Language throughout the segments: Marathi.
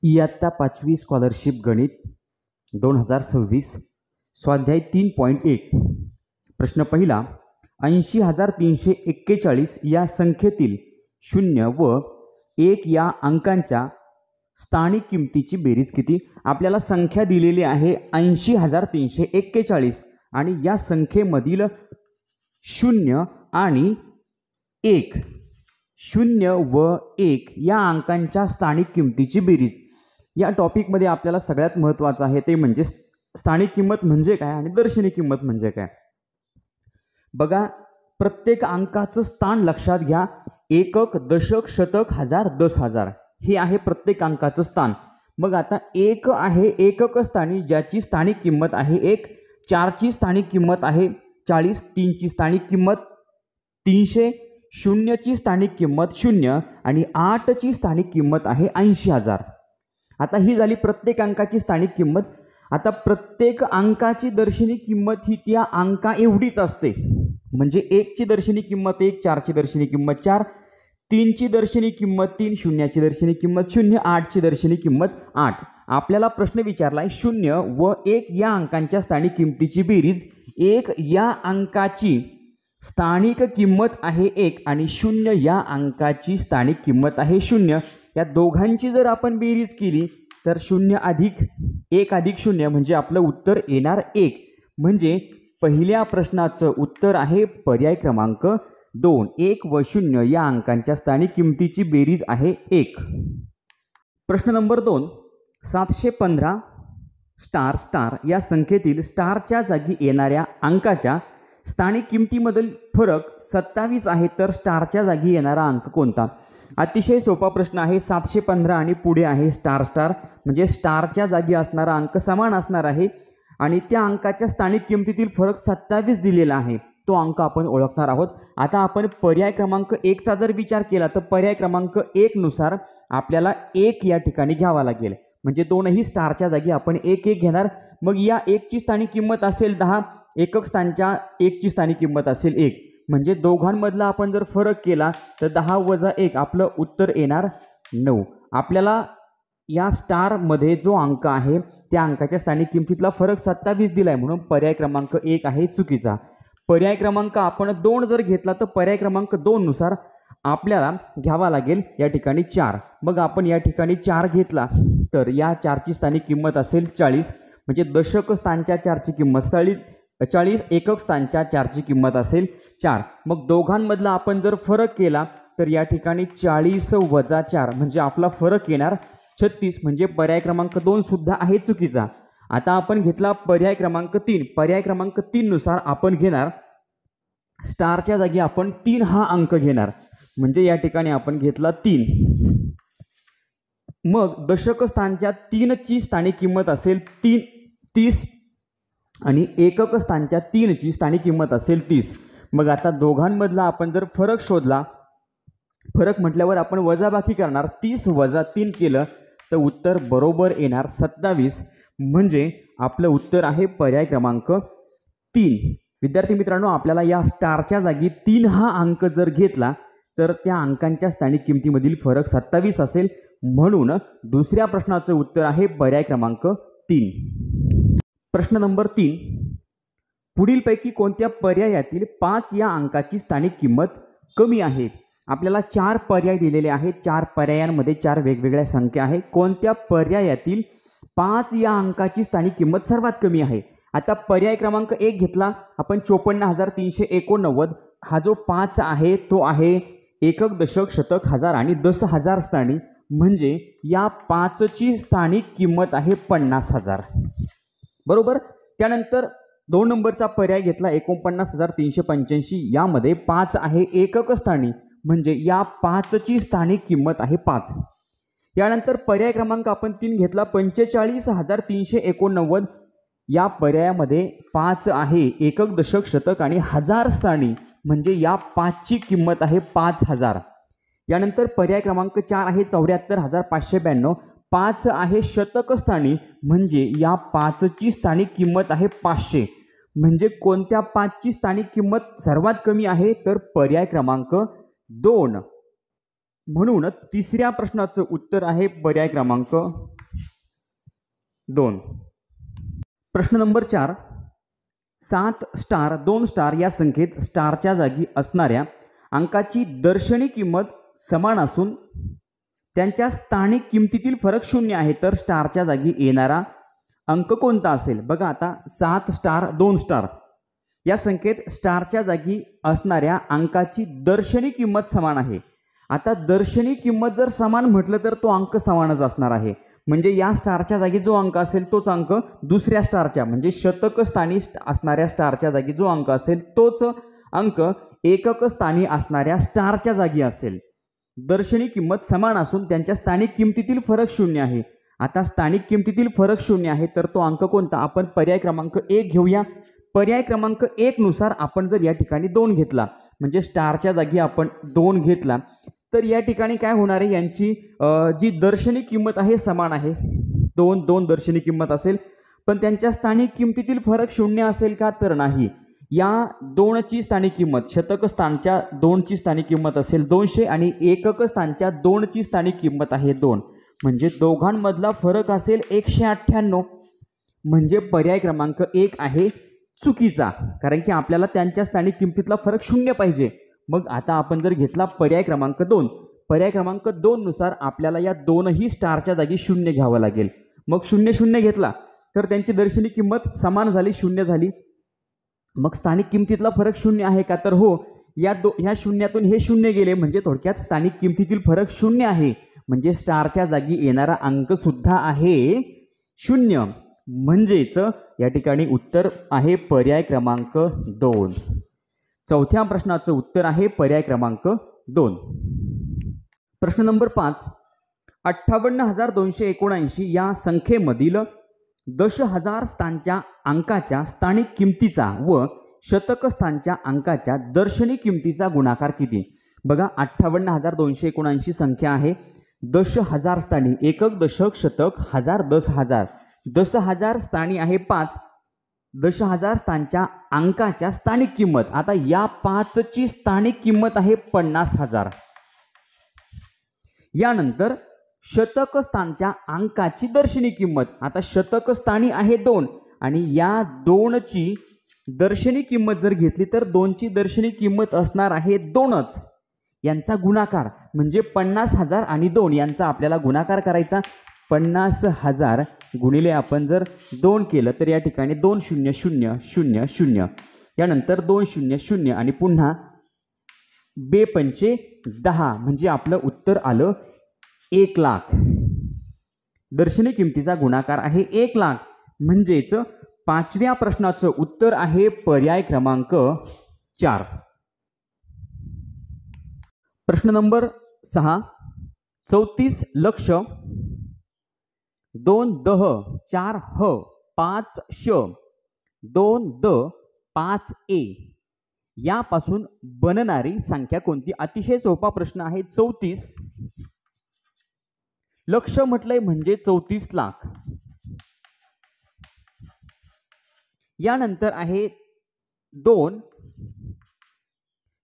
इयत्ता 5वी स्कॉलरशिप गणित 2026 स्वाध्याय 3.1 प्रश्न पहिला 80,341 या संख्येतील 0 व 1 या अंकांच्या स्थानिक किमतीची बेरीज किती। आपल्याला संख्या दिलेली आहे 80,341 आणि या संख्येमधील 0 आणि 1 0 व 1 या अंकांच्या स्थानिक किमतीची बेरीज। या टॉपिकमध्ये आपल्याला सगळ्यात महत्त्वाचं आहे ते म्हणजे स्थानिक किंमत म्हणजे काय आणि दर्शनी किंमत म्हणजे काय। बघा, प्रत्येक अंकाचं स्थान लक्षात घ्या। एकक, दशक, शतक, हजार, 10,000 हे आहे प्रत्येक अंकाचं स्थान। मग आता 1 आहे एकक स्थानी, ज्याची स्थानिक किंमत आहे 1, 4 ची स्थानिक किंमत आहे 40, 3 ची स्थानिक किंमत 300, 0 ची स्थानिक किंमत 0 आणि 8 ची स्थानिक किंमत आहे 80,000। आता ही झाली प्रत्येक अंकाची स्थानिक किंमत। आता प्रत्येक अंकाची दर्शनी किंमत ही त्या अंका एवढीच असते। म्हणजे 1 ची दर्शनी किंमत 1, 4 ची दर्शनी किंमत 4, 3 ची दर्शनी किंमत 3, 0 ची दर्शनी किंमत 0, 8 ची दर्शनी किंमत 8। आपल्याला प्रश्न विचारलाय 0 व 1 या अंकांच्या स्थानिक किमतीची बेरीज। 1 या अंकाची स्थानिक किंमत आहे 1 आणि 0 या अंकाची स्थानिक किंमत आहे 0। या दोघांची जर आपण बेरीज केली तर 0 अधिक 1 अधिक 0 म्हणजे आपलं उत्तर येणार 1। म्हणजे पहिल्या प्रश्नाचं उत्तर आहे पर्याय क्रमांक 2। 1 व 0 या अंकांच्या स्थानिक किमतीची बेरीज आहे 1। प्रश्न नंबर 2 715 स्टार स्टार या संख्येतील स्टारच्या जागी येणाऱ्या अंकाच्या स्थानिक किमतीमधील फरक 27 आहे, तर स्टारच्या जागी येणारा अंक कोणता। अतिशय सोपा प्रश्न आहे। 715 आणि पुढे आहे स्टार स्टार, म्हणजे स्टारच्या जागी असणारा अंक समान असणार आहे आणि त्या अंकाच्या स्थानिक किमतीतील फरक 27 दिलेला आहे। तो अंक आपण ओळखणार आहोत। आता आपण पर्याय क्रमांक 1 चा जर विचार केला तर पर्याय क्रमांक 1 नुसार आपल्याला 1 या ठिकाणी घ्यावा लागेल। म्हणजे दोनही स्टारच्या जागी आपण 1 1 घेणार। मग या 1 ची स्थानिक किंमत असेल 10, एकक स्थानच्या 1 ची स्थानिक किंमत असेल 1, म्हणजे दोघांमधला आपण जर फरक केला तर 10 वजा 1 आपलं उत्तर येणार 9। आपल्याला या स्टार मध्ये जो अंक आहे त्या अंकाच्या स्थानिक किमतीतला फरक 27 दिलाय, म्हणून पर्याय क्रमांक 1 आहे चुकीचा। पर्याय क्रमांक आपण 2 जर घेतला तर पर्याय क्रमांक 2 नुसार आपल्याला घ्यावा लागेल या ठिकाणी 4। मग आपण या ठिकाणी 4 घेतला तर या 4 ची स्थानिक किंमत असेल 40, म्हणजे दशक स्थानच्या 4 ची किंमत 40, एकक स्थानच्या 4 ची किंमत असेल 4। मग दोघांमधला आपण जर फरक केला तर या ठिकाणी 40 वजा 4 म्हणजे आपला फरक येणार 36, म्हणजे पर्याय क्रमांक 2 सुद्धा आहे चुकीचा। आता आपण घेतला पर्याय क्रमांक 3। पर्याय क्रमांक 3 नुसार आपण घेणार स्टारच्या जागी आपण 3 हा अंक घेणार, म्हणजे या ठिकाणी आपण घेतला 3। मग दशक स्थानच्या 3 ची स्थानिक किंमत असेल 30 आणि एकक स्थानच्या 3 ची स्थानिक किंमत असेल 30। मग आता दोघांमधला आपण जर फरक शोधला, फरक म्हटल्यावर आपण वजाबाकी करणार, 30 वजा 3 केलं तर उत्तर बरोबर येणार 27, म्हणजे आपलं उत्तर आहे पर्याय क्रमांक 3। विद्यार्थी मित्रांनो, आपल्याला या स्टारच्या जागी 3 हा अंक जर घेतला तर त्या अंकांच्या स्थानिक किमतीमधील फरक 27 असेल, म्हणून दुसऱ्या प्रश्नाचं उत्तर आहे पर्याय क्रमांक 3। प्रश्न नंबर 3 पुढीलपैकी कोणत्या पर्यायातील 5 या अंकाची स्थानिक किंमत कमी आहे। आपल्याला 4 पर्याय दिलेले आहेत। 4 पर्यायांमध्ये 4 वेगवेगळ्या संख्या आहेत। कोणत्या पर्यायातील 5 या अंकाची स्थानिक किंमत सर्वात कमी आहे। आता पर्याय क्रमांक 1 घेतला आपण 54,389, हा जो 5 आहे तो आहे एकक, दशक, शतक, हजार आणि 10,000 स्थानी, म्हणजे या 5 ची स्थानिक किंमत आहे 50,000 बरोबर। त्यानंतर 2 नंबरचा पर्याय घेतला 49,385, यामध्ये 5 आहे एकक स्थानी, म्हणजे या 5 ची स्थानिक किंमत आहे 5। यानंतर पर्याय क्रमांक आपण 3 घेतला 45,389, या पर्यायामध्ये 5 आहे एकक, दशक, शतक आणि हजार स्थानी, म्हणजे या 5 ची किंमत आहे 5,000। यानंतर पर्याय क्रमांक 4 आहे 74,592, 5 आहे शतक स्थानी, म्हणजे या 5 ची स्थानिक किंमत आहे 500। म्हणजे कोणत्या 5 ची स्थानिक किंमत सर्वात कमी आहे तर पर्याय क्रमांक 2। म्हणून तिसऱ्या प्रश्नाचं उत्तर आहे पर्याय क्रमांक 2. प्रश्न नंबर 4. 7 स्टार 2 स्टार या संख्येत स्टारच्या जागी असणाऱ्या अंकाची दर्शनी किंमत समान असून त्यांच्या स्थानिक किमतीतील फरक 0 आहे, तर स्टारच्या जागी येणारा अंक कोणता असेल? बघा आता 7 स्टार 2 स्टार या संख्येत स्टारच्या जागी असणाऱ्या अंकाची दर्शनी किंमत समान आहे. आता दर्शनी किंमत जर समान म्हटलं तर तो अंक समानच असणार आहे. म्हणजे या स्टारच्या जागी जो अंक असेल तोच अंक दुसऱ्या स्टारच्या म्हणजे शतक स्थानी असणाऱ्या स्टारच्या जागी जो अंक असेल तोच अंक एकक स्थानी असणाऱ्या स्टारच्या जागी असेल. दर्शनी किंमत समान असून त्यांच्या स्थानिक किमतीतील फरक 0 आहे. आता स्थानिक किमतीतील फरक 0 आहे तर तो अंक कोणता? आपण पर्याय क्रमांक 1 घेऊया. पर्याय क्रमांक 1 नुसार आपण जर या ठिकाणी 2 घेतला म्हणजे स्टारच्या जागी आपण 2 घेतला तर या ठिकाणी काय होणार आहे? यांची जी दर्शनी किंमत आहे समान आहे. 2 दर्शनी किंमत असेल, पण त्यांच्या स्थानिक किमतीतील फरक 0 असेल का? तर नाही. या 2ची स्थानिक किंमत शतक स्थानच्या 2ची स्थानिक किंमत असेल 200 आणि एकक स्थानच्या 2ची स्थानिक किंमत आहे 2. म्हणजे दोघांमधला फरक असेल 198. म्हणजे पर्याय क्रमांक 1 आहे चुकीचा, कारण की आपल्याला त्यांच्या स्थानिक किमतीतला फरक 0 पाहिजे. मग आता आपण जर घेतला पर्याय क्रमांक 2, पर्याय क्रमांक 2 नुसार आपल्याला या दोनही स्टारच्या जागी 0 घ्यावं लागेल. मग 0 घेतला तर त्यांची दर्शनी किंमत समान झाली, 0 झाली. मग स्थानिक किमतीतला फरक 0 आहे का? तर हो. ह्या शून्यातून हे 0 गेले म्हणजे थोडक्यात स्थानिक किमतीतील फरक 0 आहे. म्हणजे स्टारच्या जागी येणारा अंक सुद्धा आहे 0. म्हणजेच या ठिकाणी उत्तर आहे पर्याय क्रमांक 2. चौथ्या प्रश्नाचं उत्तर आहे पर्याय क्रमांक 2. प्रश्न नंबर 5. 58,279 या संख्येमधील दशहजार स्थानच्या अंकाच्या स्थानिक किमतीचा व शतक स्थानच्या अंकाच्या दर्शनी किमतीचा गुणाकार किती? बघा 58,279 संख्या आहे. दशहजार स्थानी एकक दशक शतक हजार 10,000. 10,000 स्थानी आहे 5. 10,000 स्थानच्या अंकाच्या स्थानिक किंमत, आता या 5ची स्थानिक किंमत आहे 50,000. यानंतर शतक स्थानच्या अंकाची दर्शनी किंमत, आता शतक स्थानी आहे 2 आणि या 2ची दर्शनी किंमत जर घेतली तर 2ची दर्शनी किंमत असणार आहे 2च. यांचा गुणाकार म्हणजे 50,000 आणि 2 यांचा आपल्याला गुणाकार करायचा. 50,000 गुणिले आपण जर 2 केलं तर या ठिकाणी 2,0,0,0,0. यानंतर 2,0,0,0 आणि पुन्हा 2×5=10 म्हणजे आपलं उत्तर आलं 1,00,000. दर्शनी किमतीचा गुणाकार आहे 1,00,000. म्हणजेच 5व्या प्रश्नाचं उत्तर आहे पर्याय क्रमांक 4. प्रश्न नंबर 6. 34 लक्ष 2 दह 4 ह 5 श 2 द 5 ए यापासून बनणारी संख्या कोणती? अतिशय सोपा प्रश्न आहे. 34 लक्ष म्हटलंय म्हणजे 34 लाख. यानंतर आहे 2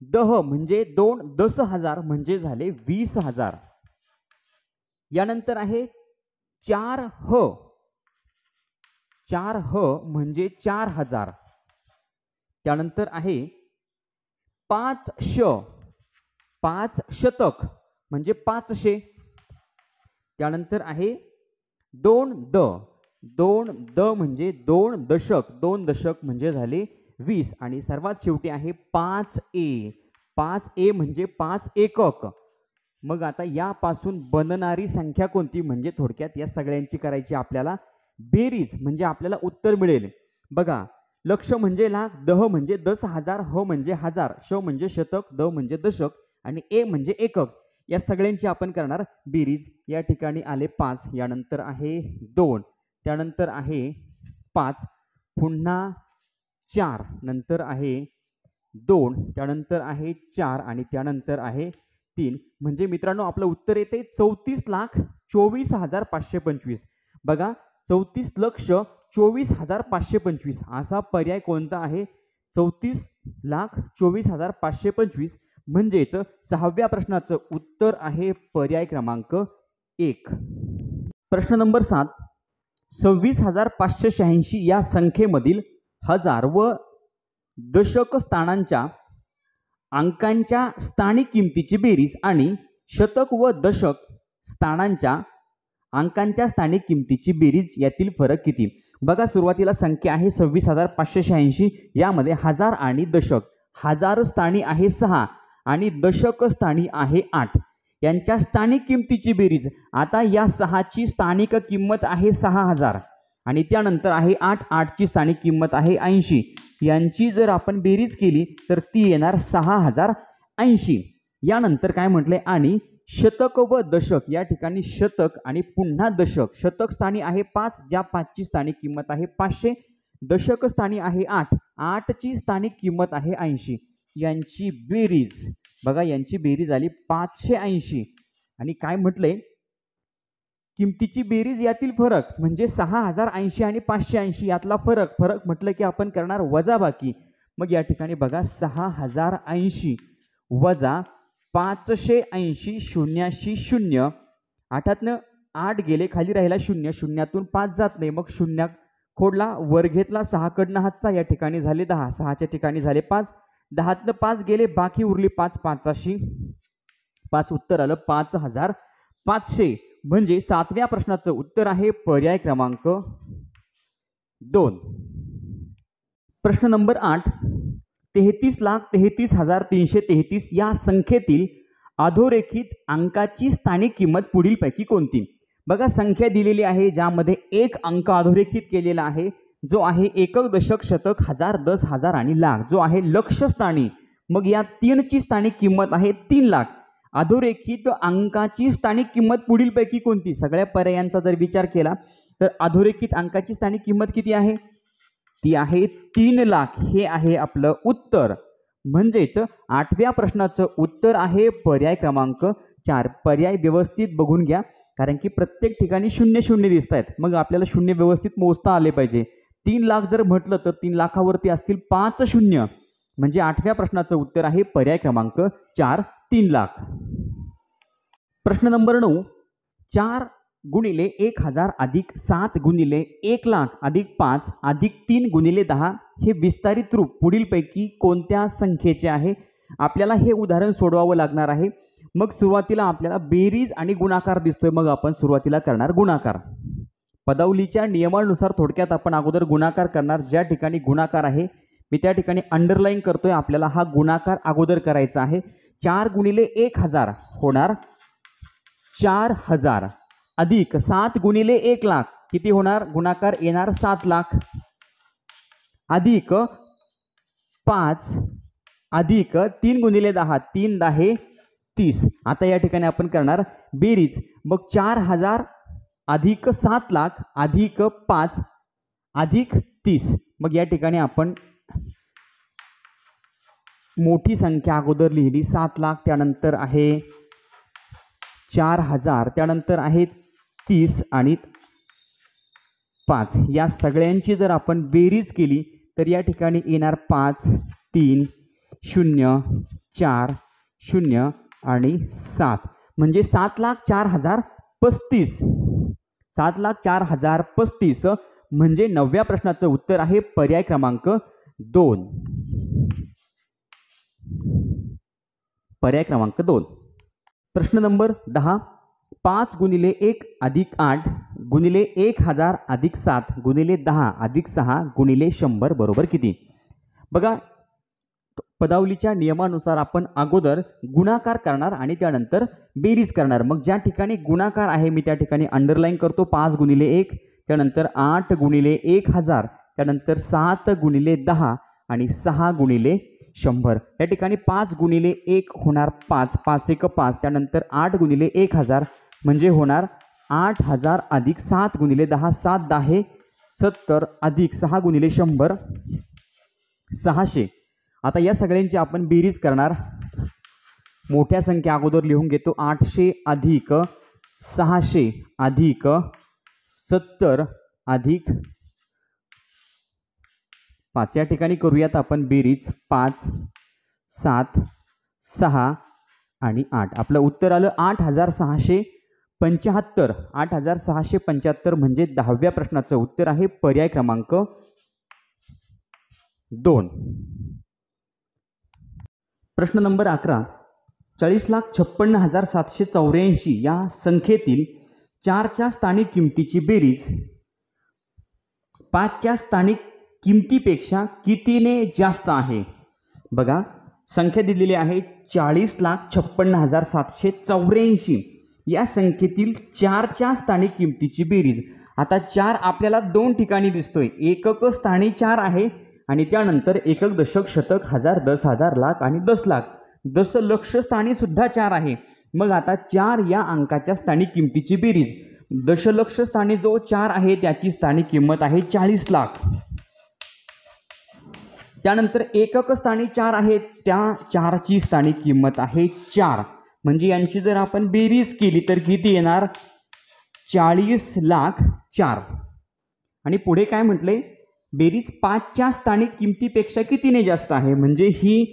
दह म्हणजे 2 10,000 म्हणजे झाले 20,000. यानंतर आहे 4 ह 4 ह म्हणजे 4,000. त्यानंतर आहे 5 श 5 शतक म्हणजे 500. त्यानंतर आहे 2 द म्हणजे 2 दशक 2 दशक म्हणजे झाले 20 आणि सर्वात शेवटी आहे 5A. 5A म्हणजे 5 एकक. मग आता यापासून बनणारी संख्या कोणती? म्हणजे थोडक्यात या सगळ्यांची करायची आपल्याला बेरीज म्हणजे आपल्याला उत्तर मिळेल. बघा लक्ष म्हणजे लाख, दह म्हणजे 10,000, ह म्हणजे हजार, श म्हणजे शतक, द म्हणजे दशक आणि ए म्हणजे एकक. या सगळ्यांची आपण करणार बेरीज. या ठिकाणी आले 5, यानंतर आहे 2, त्यानंतर आहे 5, पुन्हा 4, नंतर आहे 2, त्यानंतर आहे 4 आणि त्यानंतर आहे 3. म्हणजे मित्रांनो आपलं उत्तर येते 34,24,525. बघा 34,24,525 असा पर्याय कोणता आहे? 34,24,525 म्हणजेच 6व्या प्रश्नाचं उत्तर आहे पर्याय क्रमांक 1. प्रश्न नंबर 7. 26,586 या संख्येमधील हजार व दशक स्थानांच्या अंकांच्या स्थानिक किमतीची बेरीज आणि शतक व दशक स्थानांच्या अंकांच्या स्थानिक किमतीची बेरीज यातील फरक किती? बघा, सुरुवातीला संख्या आहे 26,586, यामध्ये हजार आणि दशक, हजार स्थानी आहे 6 आणि दशक स्थानी आहे 8, यांच्या स्थानिक किमतीची बेरीज. आता या 6ची स्थानिक किंमत आहे 6,000 आणि त्यानंतर आहे 8ची स्थानिक किंमत आहे 80, यांची जर आपण बेरीज केली तर ती येणार 6,080. यानंतर काय म्हटले, आणि शतक व दशक, या ठिकाणी शतक आणि पुन्हा दशक. शतक स्थानी आहे 5, ज्या 5ची स्थानिक किंमत आहे 500, दशक स्थानी आहे 8, 8ची स्थानिक किंमत आहे 80, यांची बेरीज. बघा, यांची बेरीज आली 580. आणि काय म्हटले, किमतीची बेरीज यातील फरक म्हणजे 6,080 आणि 580 यातला फरक म्हटलं की आपण करणार वजाबाकी. मग या ठिकाणी बघा, 6,080 वजा 580, 0 8तनं 8 गेले, खाली राहिला 0, 0तून 5 जात नाही, मग 0 खोडला, वर घेतला, 6 कडनं हातचा, या ठिकाणी झाले 10, 6च्या ठिकाणी झाले 5, 10तनं 5 गेले, बाकी उरली 5, 5 5, उत्तर आलं 5,500. म्हणजे 7व्या प्रश्नाचं उत्तर आहे पर्याय क्रमांक 2. प्रश्न नंबर 8, 33,33,333 या संख्येतील अधोरेखित अंकाची स्थानिक किंमत पुढीलपैकी कोणती? बघा, संख्या दिलेली आहे ज्यामध्ये एक अंक अधोरेखित केलेला आहे, जो आहे एकक, दशक, शतक, हजार, 10,000 आणि लाख, जो आहे लक्षस्थानी. मग या 3ची स्थानिक किंमत आहे 3 लाख. अधोरेखित अंकाची स्थानिक किंमत पुढीलपैकी कोणती? सगळ्या पर्यायांचा जर विचार केला तर अधोरेखित अंकाची स्थानिक किंमत किती आहे? ती आहे 3 लाख. हे आहे आपलं उत्तर. म्हणजेच 8व्या प्रश्नाचं उत्तर आहे पर्याय क्रमांक 4. पर्याय व्यवस्थित बघून घ्या, कारण की प्रत्येक ठिकाणी 0 दिसत आहेत. मग आपल्याला 0 व्यवस्थित मोजता आले पाहिजे. 3 लाख जर म्हटलं तर 3 लाखावरती असतील 5 0, म्हणजे 8व्या प्रश्नाचं उत्तर आहे पर्याय क्रमांक 4, 3 लाख. प्रश्न नंबर 9, 4 गुणिले 1,000 अधिक 7 गुणिले 1 लाख अधिक 5 अधिक 3 गुणिले 10 हे विस्तारित रूप पुढीलपैकी कोणत्या संख्येचे आहे? आपल्याला हे उदाहरण सोडवावं लागणार आहे. मग सुरुवातीला आपल्याला बेरीज आणि गुणाकार दिसतोय, मग आपण सुरुवातीला करणार गुणाकार. पदावलीच्या नियमानुसार थोडक्यात आपण अगोदर गुणाकार करणार. ज्या ठिकाणी गुणाकार आहे मी त्या ठिकाणी अंडरलाईन करतोय. आपल्याला हा गुणाकार अगोदर करायचा आहे. 4 गुणिले 1,000 होणार 4,000 अधिक 7 गुणिले 1 लाख किती होणार? गुणाकार येणार 7 लाख अधिक 5 अधिक 3 गुणिले 10 3 10 30. आता या ठिकाणी आपण करणार बेरीज. मग 4,000 अधिक 7 लाख अधिक 5 अधिक 30. मग या ठिकाणी आपण मोठी संख्या अगोदर लिहिली 7 लाख, त्यानंतर आहे 4,000, त्यानंतर आहे 30 आणि 5. या सगळ्यांची जर आपण बेरीज केली तर या ठिकाणी येणार 5 3 0 4 0 आणि 7. म्हणजे 7,04,035. 7,04,035 म्हणजे 9व्या प्रश्नाचं उत्तर आहे पर्याय क्रमांक 2. पर्याय क्रमांक 2. प्रश्न नंबर 10, 5 गुणिले 1 अधिक 8 गुणिले 1,000 अधिक 7 गुणिले 10 अधिक 6 गुणिले 100 बरोबर किती? बघा, पदावलीच्या नियमानुसार आपण अगोदर गुणाकार करणार आणि त्यानंतर बेरीज करणार. मग ज्या ठिकाणी गुणाकार आहे मी त्या ठिकाणी अंडरलाईन करतो. 5 गुणिले 1, त्यानंतर 8 गुणिले 1,000, त्यानंतर 7 गुणिले 10 आणि 6 गुणिले 100. या ठिकाणी 5 गुणिले 1 होणार 5, 5 1 5, त्यानंतर 8 गुणिले 1,000 म्हणजे होणार 8,000 अधिक 7 गुणिले 10 7 10 70 अधिक 6 गुणिले 100 600. आता या सगळ्यांची आपण बेरीज करणार. मोठ्या संख्या अगोदर लिहून घेतो. 800 अधिक 600 अधिक 70 अधिक 5. या ठिकाणी करूयात आपण बेरीज. 5 7 6 आणि 8. आपलं उत्तर आलं 8,600. 75 8675 म्हणजे 10व्या प्रश्नाचं उत्तर आहे पर्याय क्रमांक 2. प्रश्न नंबर 11. 40,56,784 या संख्येतील 4च्या स्थानिक किमतीची बेरीज 5च्या स्थानिक किमतीपेक्षा कितीने जास्त आहे? बघा, संख्या दिलेली आहे 40,56,784 या संख्येतील 4च्या स्थानिक किमतीची बेरीज. आता 4 आपल्याला 2 ठिकाणी दिसतोय. एकक स्थानी 4 आहे आणि त्यानंतर एकक, दशक, शतक, हजार, 10,000, लाख आणि 10 लाख. दशलक्ष स्थानी सुद्धा 4 आहे. मग आता 4 या अंकाच्या स्थानिक किमतीची बेरीज. दशलक्ष स्थानी जो 4 आहे त्याची स्थानिक किंमत आहे 40 लाख. त्यानंतर एकक स्थानी 4 आहे, त्या 4ची स्थानिक किंमत आहे 4. म्हणजे यांची जर आपण बेरीज केली तर किती येणार? 40,04,000. आणि पुढे काय म्हटले? बेरीज 5च्या स्थानिक किमतीपेक्षा कितीने जास्त आहे? म्हणजे ही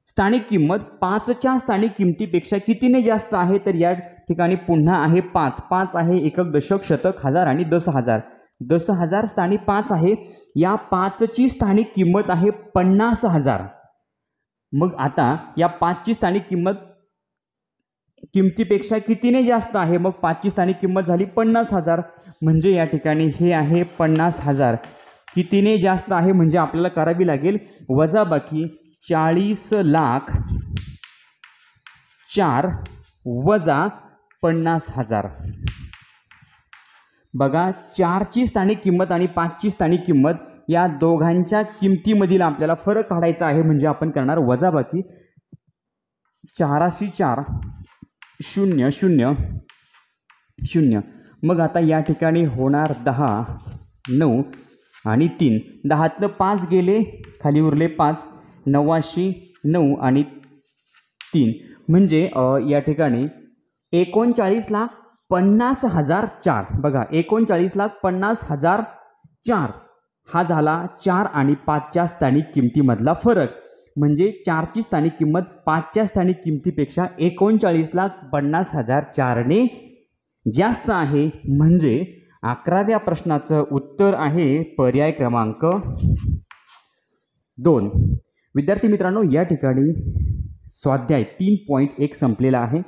स्थानिक किंमत 5च्या स्थानिक किमतीपेक्षा कितीने जास्त आहे? तर या ठिकाणी पुन्हा आहे 5. 5 आहे एकक, दशक, शतक, हजार आणि 10,000. 10,000 स्थानी 5 आहे. या 5ची स्थानिक किंमत आहे 50,000. मग आता या 5ची स्थानिक किमतीपेक्षा कितीने जास्त आहे? मग 5ची स्थानिक किंमत झाली 50,000. म्हणजे या ठिकाणी हे आहे 50,000. कितीने जास्त आहे म्हणजे आपल्याला करावी लागेल वजाबाकी 40,04,000 वजा 50,000. बघा, 4ची स्थानिक किंमत आणि 5ची स्थानिक किंमत या दोघांच्या किमतीमधील आपल्याला फरक काढायचा आहे. म्हणजे आपण करणार वजाबाकी 4,000,000. मग आता या ठिकाणी होणार 10, 9 आणि 3. 10तनं 5 गेले, खाली उरले 5. 89,9 आणि 3 म्हणजे या ठिकाणी 39,50,004. बघा, 39,50,004 हा झाला 4 आणि 5च्या स्थानिक किमतीमधला फरक. म्हणजे 4ची स्थानिक किंमत 5च्या स्थानिक किमतीपेक्षा 39,50,004 ने जास्त आहे. म्हणजे 11व्या प्रश्नाचं उत्तर आहे पर्याय क्रमांक 2. विद्यार्थी मित्रांनो, या ठिकाणी स्वाध्याय 3.1 संपलेला आहे.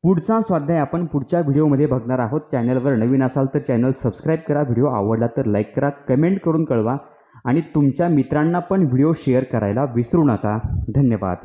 पुढचा स्वाध्याय आपण पुढच्या व्हिडिओमध्ये बघणार आहोत. चॅनलवर नवीन असाल तर चॅनल सबस्क्राईब करा. व्हिडिओ आवडला तर लाईक करा, कमेंट करून कळवा आणि तुमच्या मित्रांना पण व्हिडिओ शेअर करायला विसरू नका. धन्यवाद.